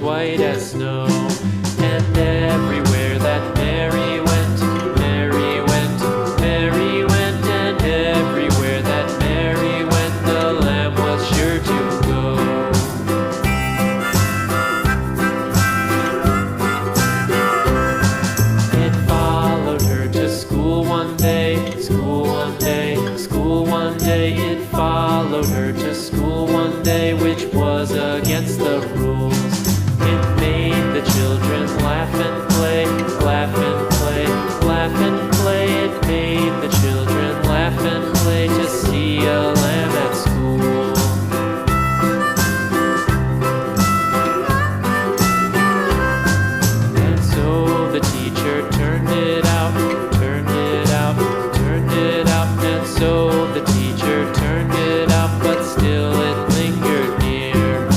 white as snow. And everywhere that Mary went, Mary went, Mary went, and everywhere that Mary went, the lamb was sure to go. It followed her to school one day, school one day, school one day. It followed her to school one day, which was against the rules. It made the children laugh and play, laugh and play, laugh and play. It made the children laugh and play to see a lamb at school. And so the teacher turned it out, turned it out, turned it out. And so the teacher turned it out, but still it lingered near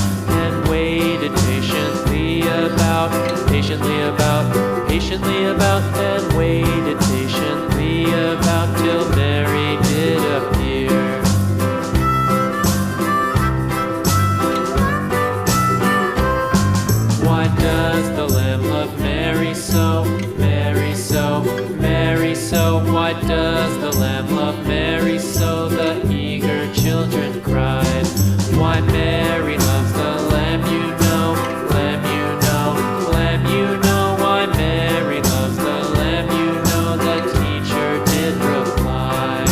and waited patiently about, and waited patiently about till Mary did appear. Why does the lamb love Mary so, Mary so, Mary so? Why does the lamb love Mary so? The eager children cried. Why Mary loves the lamb, you know, lamb, you know, lamb, you know. Why Mary loves the lamb, you know, the teacher did reply.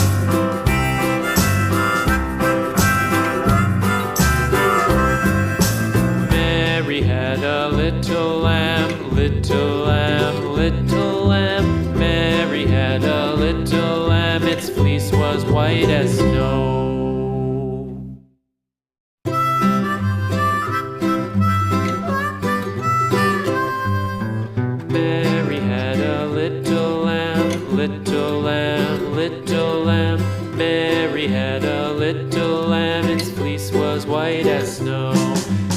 Mary had a little lamb, little lamb, little lamb. Mary had a little lamb, its fleece was white as snow. Mary had a little lamb, little lamb, little lamb. Mary had a little lamb, its fleece was white as snow.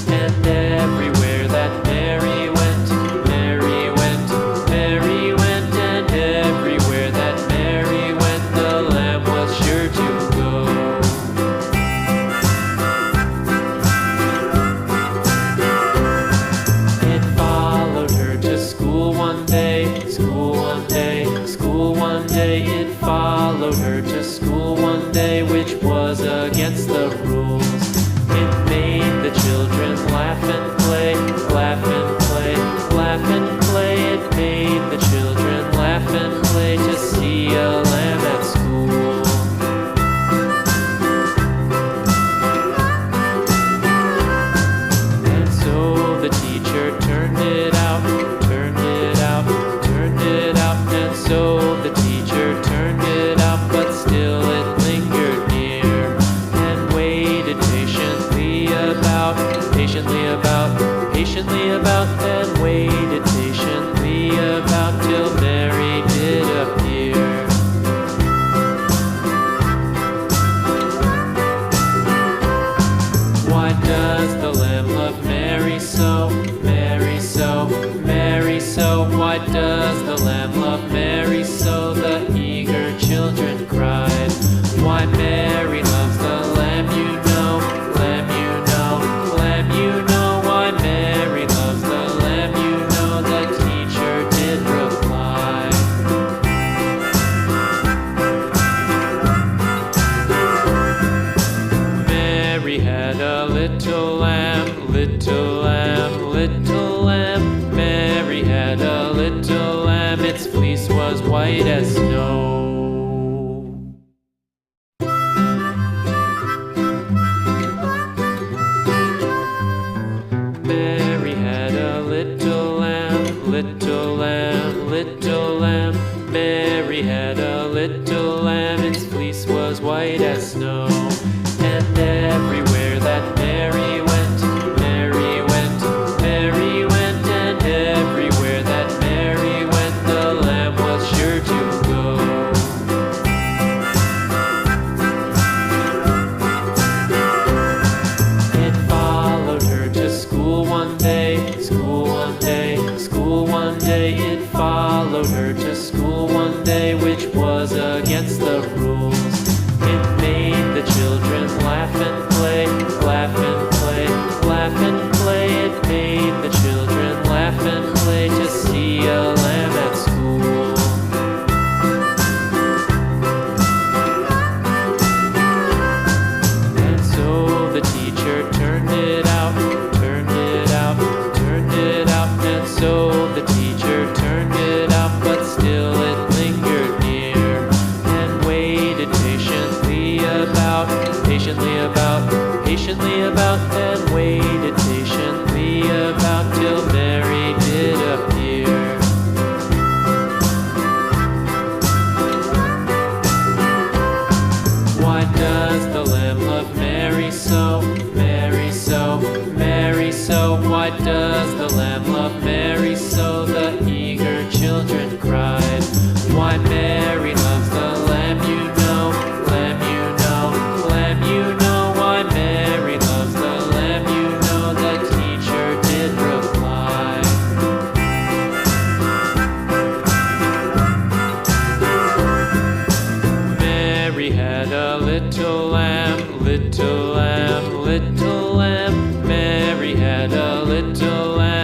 And everywhere that Mary went, Mary went, Mary went, and everywhere that Mary went, the lamb was sure to go. It followed her to school one day, school one day, school one day. It followed her to school one day, which was against the rules. It made the children laugh and play, laugh and play, laugh and play. It made the children laugh and play to see a lamb at school. And so the teacher turned it out, turned it out, turned it out. And so the teacher turned it out, but still it lingered near and waited patiently about, and waited patiently about till Mary did appear. Why does the lamb love Mary so, Mary so, Mary so? Why does the lamb love Mary so? The eager children cried. Why Mary loves the lamb, you know, lamb, you know, lamb, you know. Why Mary loves the lamb, you know, the teacher did reply. Mary had a little lamb, little lamb, little lamb. Mary had a little lamb, its fleece was white as snow. Mary had a little lamb, little lamb, little lamb. Mary had a little lamb, its fleece was white as snow. And everywhere that Mary went, Mary went, Mary went, and everywhere that Mary went, the lamb was sure to go. It followed her to school one day, school one day, school one day.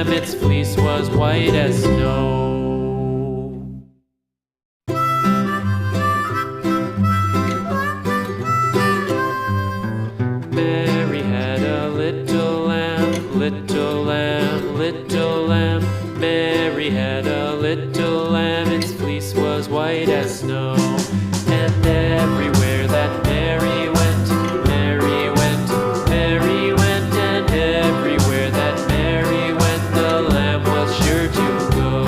lamb, its fleece was white as snow. Mary had a little lamb, little lamb, little lamb. Mary had a little lamb, its fleece was white as snow. And everywhere that Mary went, Mary went, Mary went, and everywhere that Mary went, the lamb was sure to go.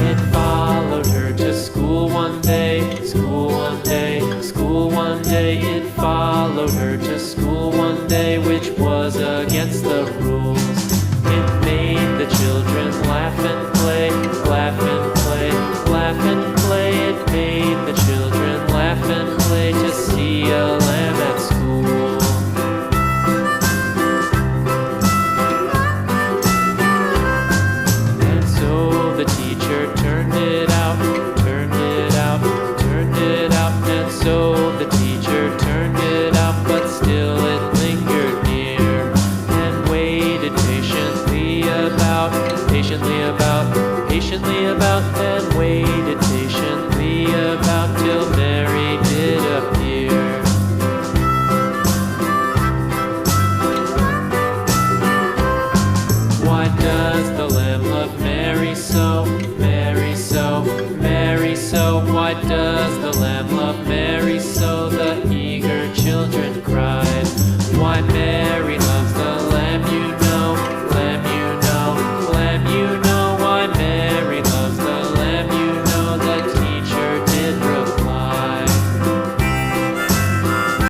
It followed her to school one day, school one day, school one day. It followed her to school one day, which was against the rules. It made the children laugh and play, laugh and play, laugh and play. It made the children laugh and play to see a lamb at school. And so the teacher turned it out, turned it out, turned it out. And so the teacher turned it out, but still